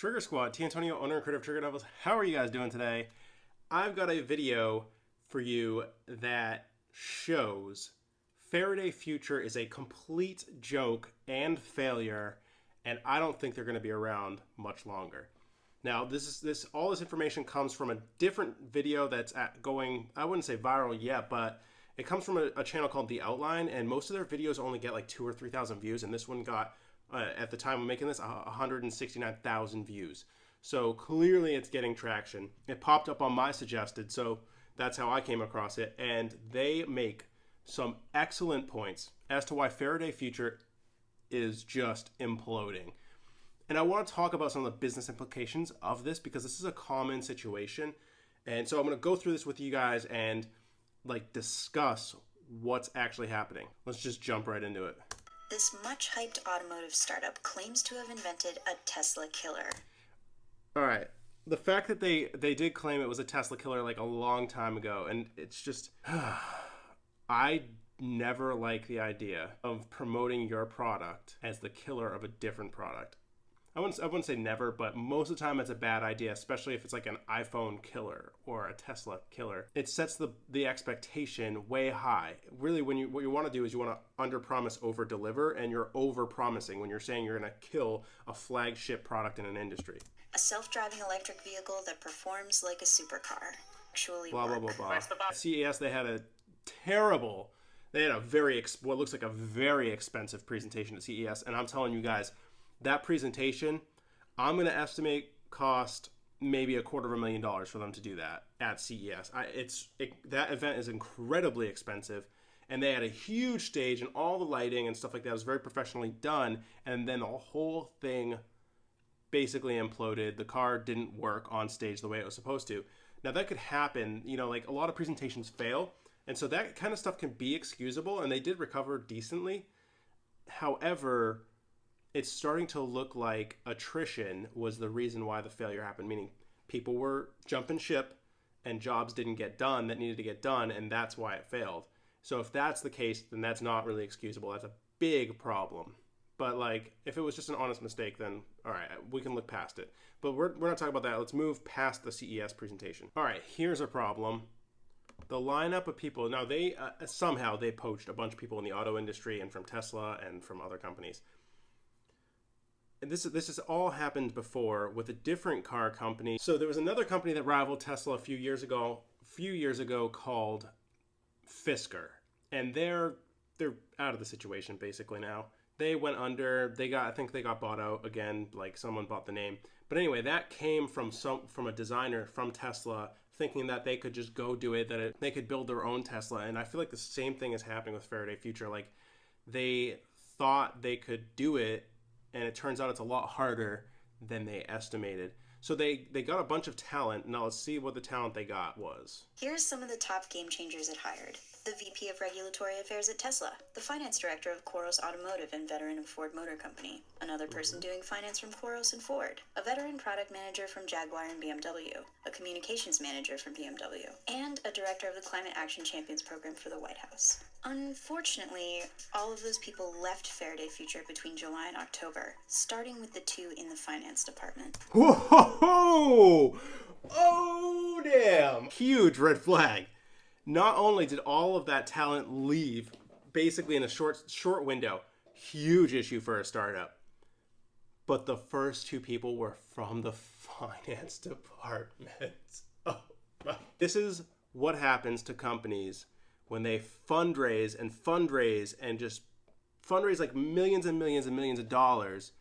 Trigger Squad, T. Antonio, owner and creator of Trigger Devils. How are you guys doing today? I've got a video for you that shows Faraday Future is a complete joke and failure, and I don't think they're going to be around much longer. Now, all this information comes from a different video that's going, I wouldn't say viral yet, but it comes from a channel called The Outline, and most of their videos only get like 2,000 or 3,000 views, and this one got, at the time of making this, 169,000 views. So clearly it's getting traction. It popped up on my suggested, so that's how I came across it, and they make some excellent points as to why Faraday Future is just imploding. And I want to talk about some of the business implications of this because this is a common situation. And so I'm going to go through this with you guys and discuss what's actually happening. Let's just jump right into it. This much-hyped automotive startup claims to have invented a Tesla killer. All right. The fact that they did claim it was a Tesla killer like a long time ago, and it's just... I never like the idea of promoting your product as the killer of a different product. I wouldn't say never, but most of the time it's a bad idea, especially if it's like an iPhone killer or a Tesla killer. It sets the expectation way high. Really, what you want to do is you want to under-promise, over-deliver, and you're over-promising when you're saying you're going to kill a flagship product in an industry. A self-driving electric vehicle that performs like a supercar. Actually blah, work. blah, blah, blah. At CES, they had what looks like a very expensive presentation at CES, and I'm telling you guys, that presentation, I'm going to estimate cost maybe $250,000 for them to do that at CES. That event is incredibly expensive, and they had a huge stage, and all the lighting and stuff like that was very professionally done, and then the whole thing basically imploded. The car didn't work on stage the way it was supposed to. Now, that could happen. A lot of presentations fail, and so that kind of stuff can be excusable, and they did recover decently. However, it's starting to look like attrition was the reason why the failure happened, meaning people were jumping ship and jobs didn't get done that needed to get done, and that's why it failed. So if that's the case, then that's not really excusable. That's a big problem. But if it was just an honest mistake, then all right, we can look past it. But we're not talking about that. Let's move past the CES presentation. All right, here's a problem. The lineup of people, now they somehow they poached a bunch of people in the auto industry and from Tesla and from other companies. And this has all happened before with a different car company. So there was another company that rivaled Tesla a few years ago called Fisker. And they're out of the situation basically now. They went under, I think they got bought out again, like someone bought the name. But anyway, that came from a designer from Tesla thinking that they could just go do it, they could build their own Tesla. And I feel like the same thing is happening with Faraday Future. They thought they could do it, and it turns out it's a lot harder than they estimated. So they got a bunch of talent. Now let's see what the talent they got was. Here's some of the top game changers it hired. The VP of Regulatory Affairs at Tesla, the Finance Director of Qoros Automotive and veteran of Ford Motor Company, another person doing finance from Qoros and Ford, a veteran product manager from Jaguar and BMW, a communications manager from BMW, and a director of the Climate Action Champions program for the White House. Unfortunately, all of those people left Faraday Future between July and October, starting with the two in the finance department. Whoa! Oh, damn! Huge red flag. Not only did all of that talent leave basically in a short window, huge issue for a startup, but the first two people were from the finance department. Oh, my. This is what happens to companies when they fundraise and just fundraise like millions and millions and millions of dollars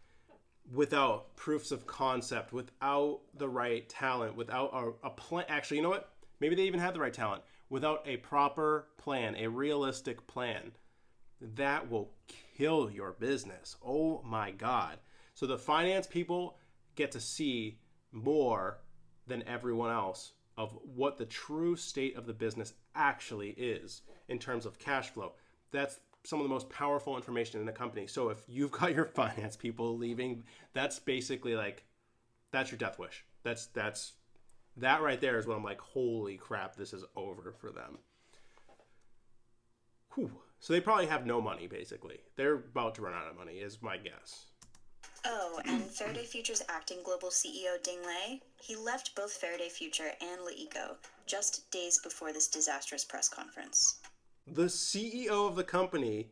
without proofs of concept, without the right talent, without a plan. Actually, you know what? Maybe they even had the right talent. Without a proper plan, a realistic plan, that will kill your business. Oh my God. So the finance people get to see more than everyone else of what the true state of the business actually is in terms of cash flow. That's some of the most powerful information in the company. So if you've got your finance people leaving, that's basically that's your death wish. That right there is when I'm like, holy crap, this is over for them. Whew. So they probably have no money, basically. They're about to run out of money, is my guess. Oh, and Faraday Future's acting global CEO Ding Lei, he left both Faraday Future and LeEco just days before this disastrous press conference. The CEO of the company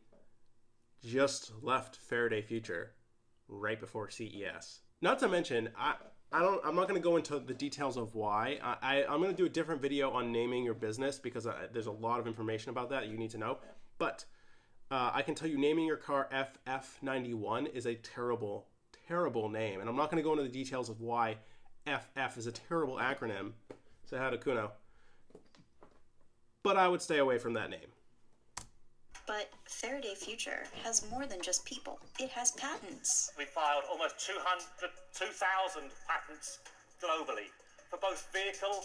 just left Faraday Future right before CES. Not to mention, I'm not going to go into the details of why. I'm going to do a different video on naming your business because there's a lot of information about that you need to know. But I can tell you naming your car FF91 is a terrible, terrible name. And I'm not going to go into the details of why FF is a terrible acronym. Say hi to Kuno. But I would stay away from that name. But Faraday Future has more than just people. It has patents. We filed almost 2,000 patents globally for both vehicle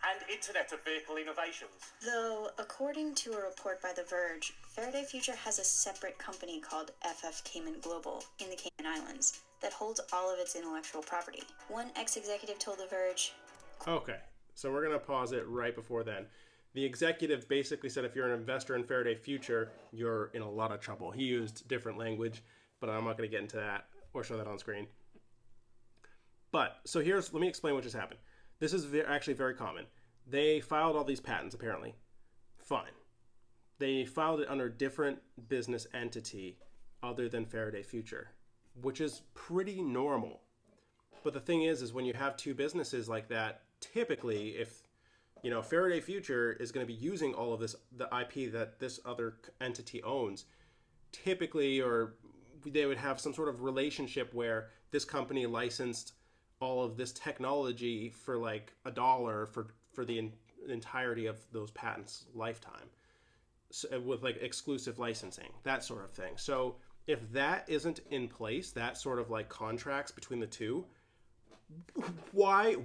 and Internet of Vehicle innovations. Though, according to a report by The Verge, Faraday Future has a separate company called FF Cayman Global in the Cayman Islands that holds all of its intellectual property. One ex-executive told The Verge, Okay, so we're going to pause it right before then. The executive basically said if you're an investor in Faraday Future, you're in a lot of trouble. He used different language, but I'm not going to get into that or show that on screen. But, so let me explain what just happened. This is actually very common. They filed all these patents, apparently. Fine. They filed it under a different business entity other than Faraday Future, which is pretty normal. But the thing is when you have two businesses like that, typically if Faraday Future is going to be using all of the IP that this other entity owns, typically, or they would have some sort of relationship where this company licensed all of this technology for like $1 for the entirety of those patents lifetime, so, with like exclusive licensing, that sort of thing. So if that isn't in place, that sort of like contracts between the two, why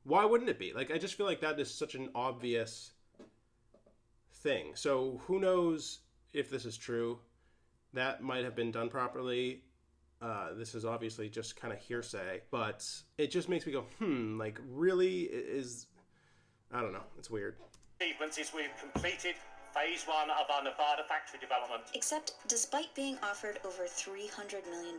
wouldn't it be? Like, I just feel like that is such an obvious thing. So who knows if this is true? That might have been done properly. This is obviously just kind of hearsay, but it just makes me go, like, really is, I don't know. It's weird. Achievements is we've completed phase 1 of our Nevada factory development. Except, despite being offered over $300 million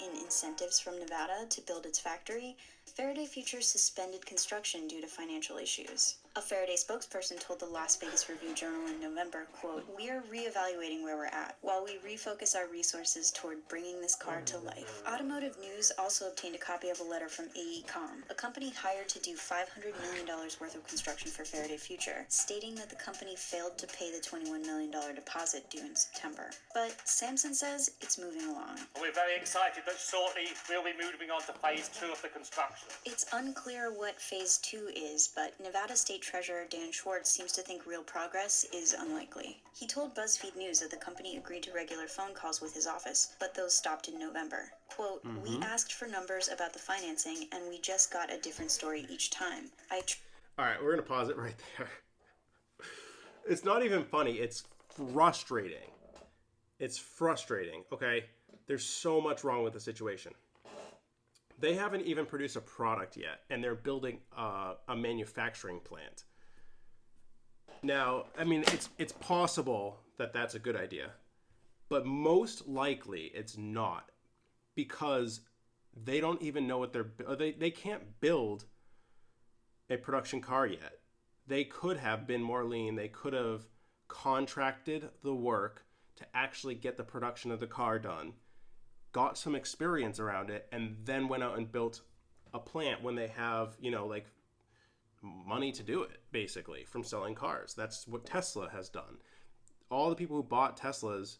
in incentives from Nevada to build its factory, Faraday Future suspended construction due to financial issues. A Faraday spokesperson told the Las Vegas Review-Journal in November, quote, "We are reevaluating where we're at, while we refocus our resources toward bringing this car to life." Automotive News also obtained a copy of a letter from AECOM, a company hired to do $500 million worth of construction for Faraday Future, stating that the company failed to pay the $21 million deposit due in September. But Samson says it's moving along. We're very excited that shortly we'll be moving on to phase 2 of the construction. It's unclear what phase 2 is, but Nevada State Treasurer Dan Schwartz seems to think real progress is unlikely. He told BuzzFeed News that the company agreed to regular phone calls with his office, but those stopped in November. Quote, "We asked for numbers about the financing, and we just got a different story each time. All right, we're going to pause it right there. It's not even funny. It's frustrating. It's frustrating, okay? There's so much wrong with the situation. They haven't even produced a product yet, and they're building a manufacturing plant. Now, I mean, it's possible that that's a good idea, but most likely it's not, because they don't even know what they can't build a production car yet. They could have been more lean. They could have contracted the work to actually get the production of the car done, got some experience around it, and then went out and built a plant when they have, like money to do it, basically, from selling cars. That's what Tesla has done. All the people who bought Teslas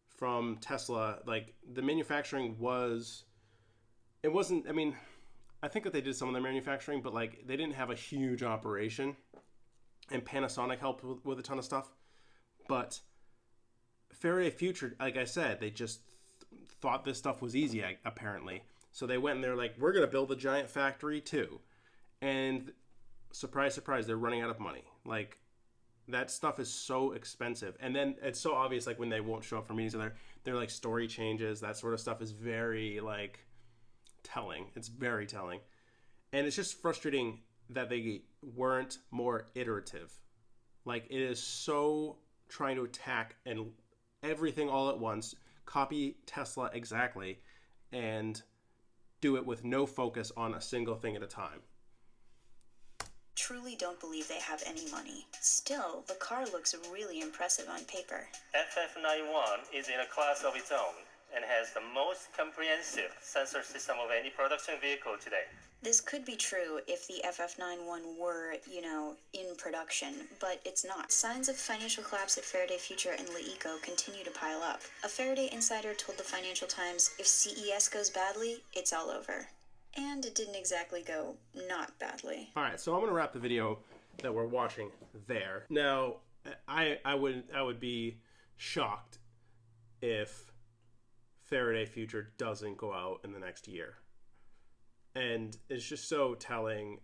from Tesla, like, the manufacturing I mean, I think that they did some of their manufacturing, but like they didn't have a huge operation, and Panasonic helped with a ton of stuff. But Faraday Future, like I said, they just thought this stuff was easy, apparently. So they went and they're like, we're going to build a giant factory too. And surprise, surprise, they're running out of money. Like, that stuff is so expensive. And then it's so obvious, like, when they won't show up for meetings, they're like story changes, that sort of stuff is very, like, telling. It's very telling. And it's just frustrating that they weren't more iterative. Like, it is so trying to attack and everything all at once, copy Tesla exactly, and do it with no focus on a single thing at a time. Truly don't believe they have any money. Still, the car looks really impressive on paper. FF91 is in a class of its own and has the most comprehensive sensor system of any production vehicle today. This could be true if the FF91 were, in production, but it's not. Signs of financial collapse at Faraday Future and LeEco continue to pile up. A Faraday insider told the Financial Times, if CES goes badly, it's all over. And it didn't exactly go not badly. All right, so I'm going to wrap the video that we're watching there. Now, I would be shocked if Faraday Future doesn't go out in the next year. And it's just so telling.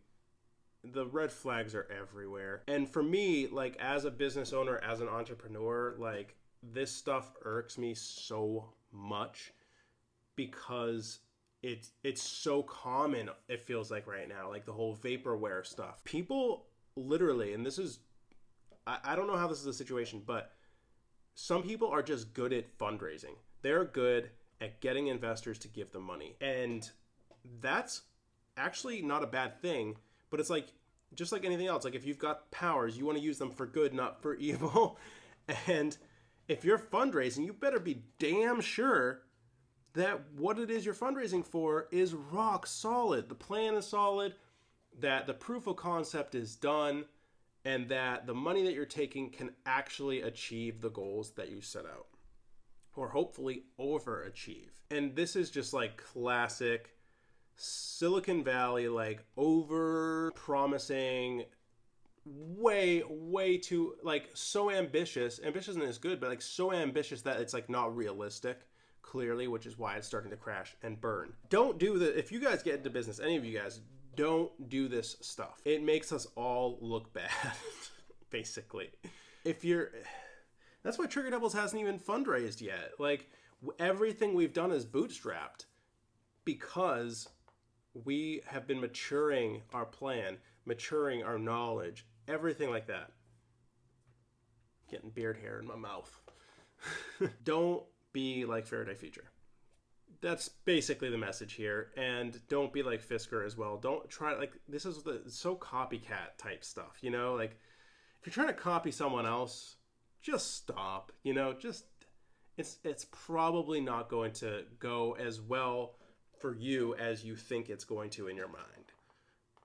The red flags are everywhere. And for me, like, as a business owner, as an entrepreneur, like, this stuff irks me so much because it's so common, it feels like right now, like the whole vaporware stuff. People literally, and this is, I don't know how this is the situation, but some people are just good at fundraising. They're good at getting investors to give them money. And that's actually not a bad thing, but it's like, just like anything else, like if you've got powers, you want to use them for good, not for evil. And if you're fundraising, you better be damn sure that what it is you're fundraising for is rock solid. The plan is solid, that the proof of concept is done, and that the money that you're taking can actually achieve the goals that you set out, or hopefully overachieve. And this is just like classic Silicon Valley, like over promising, way too, like, so ambitious. Ambitious is good, but like so ambitious that it's like not realistic, clearly, which is why it's starting to crash and burn. Don't do the, if you guys get into business, any of you guys, don't do this stuff. It makes us all look bad, basically. That's why Trigger Devils hasn't even fundraised yet. Like, everything we've done is bootstrapped because we have been maturing our plan, maturing our knowledge, everything like that. Getting beard hair in my mouth. Don't be like Faraday Future. That's basically the message here. And don't be like Fisker as well. Don't try, like, this is so copycat type stuff, like if you're trying to copy someone else, just stop, just, it's probably not going to go as well for you as you think it's going to in your mind.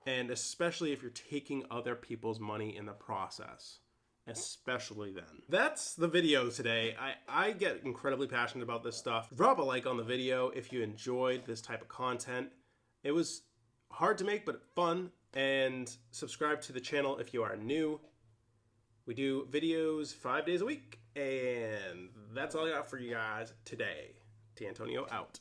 And especially if you're taking other people's money in the process. Especially then. That's the video today. I get incredibly passionate about this stuff. Drop a like on the video if you enjoyed this type of content. It was hard to make, but fun. And subscribe to the channel if you are new. We do videos 5 days a week. And that's all I got for you guys today. D'Antonio out.